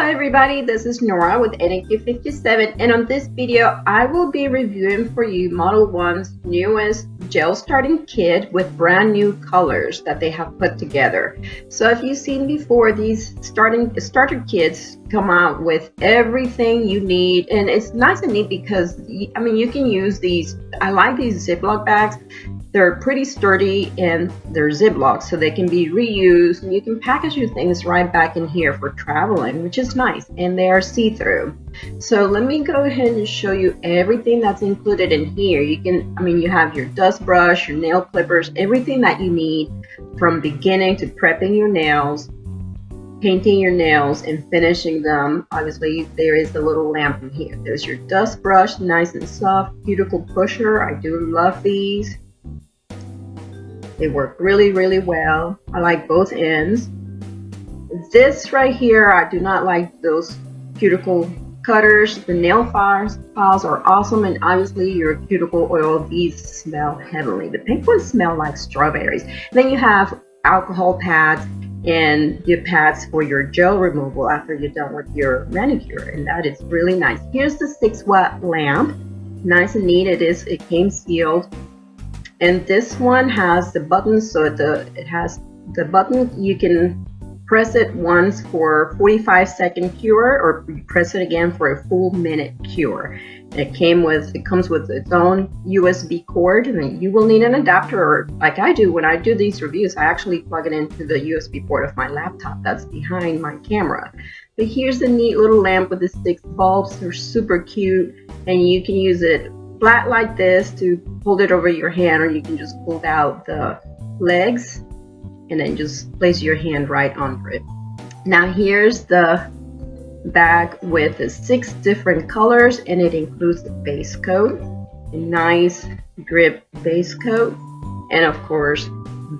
Hello everybody, this is Nora with NQ57, and on this video I will be reviewing for you Modelones' newest gel starting kit with brand new colors that they have put together. So if you've seen before, these starter kits come out with everything you need, and it's nice and neat because I mean you can use these. I like these Ziploc bags. They're pretty sturdy and they're Ziploc, so they can be reused, and you can package your things right back in here for traveling, which is nice, and they are see-through. So let me go ahead and show you everything that's included in here. You have your dust brush, your nail clippers, everything that you need from beginning to prepping your nails, painting your nails, and finishing them. Obviously, there is the little lamp in here. There's your dust brush, nice and soft, cuticle pusher. I do love these. They work really, really well. I like both ends. This right here, I do not like those cuticle cutters. The nail files are awesome, and obviously your cuticle oil, these smell heavenly. The pink ones smell like strawberries. Then you have alcohol pads and your pads for your gel removal after you're done with your manicure, and that is really nice. Here's the 6-watt lamp. Nice and neat. It came sealed. And this one has the button, so it has the button. You can press it once for 45-second cure, or press it again for a full minute cure. It comes with its own USB cord, and then you will need an adapter, or like I do when I do these reviews, I actually plug it into the USB port of my laptop that's behind my camera. But here's a neat little lamp with the 6 bulbs. They're super cute, and you can use it flat like this to hold it over your hand, or you can just pull out the legs and then just place your hand right under it. Now here's the bag with the 6 different colors, and it includes the base coat, a nice grip base coat, and of course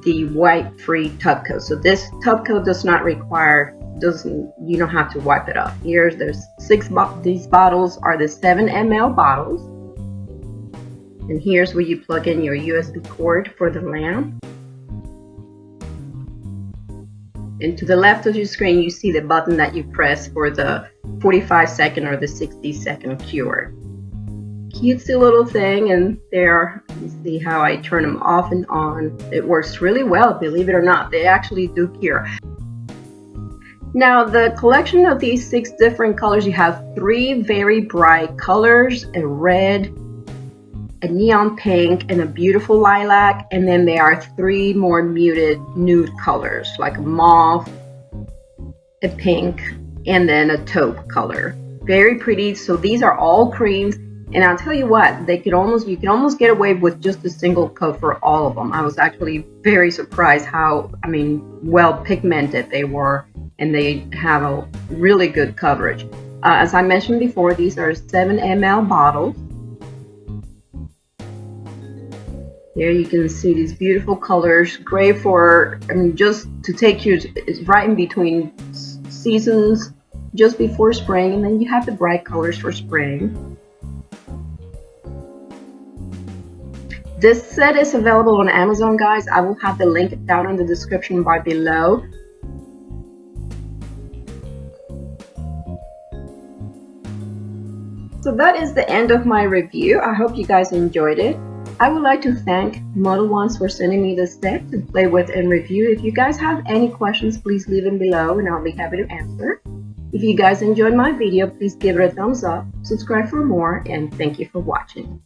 the wipe free top coat. So this top coat does not require, you don't have to wipe it off. There's 6 these bottles are the 7 ml bottles. And here's where you plug in your USB cord for the lamp. And to the left of your screen, you see the button that you press for the 45-second or the 60-second cure. Cutesy little thing, and there you see how I turn them off and on. It works really well, believe it or not. They actually do cure. Now, the collection of these 6 different colors, you have 3 very bright colors: a red, a neon pink, and a beautiful lilac, and then there are 3 more muted nude colors like a mauve, a pink, and then a taupe color. Very pretty. So these are all creams, and I'll tell you what, you can almost get away with just a single coat for all of them. I was actually very surprised how well pigmented they were, and they have a really good coverage. As I mentioned before, these are 7 ml bottles. Here you can see these beautiful colors, great for, just to take you, it's right in between seasons, just before spring, and then you have the bright colors for spring. This set is available on Amazon, guys. I will have the link down in the description bar below. So that is the end of my review. I hope you guys enjoyed it. I would like to thank Modelones for sending me this set to play with and review. If you guys have any questions, please leave them below and I'll be happy to answer. If you guys enjoyed my video, please give it a thumbs up, subscribe for more, and thank you for watching.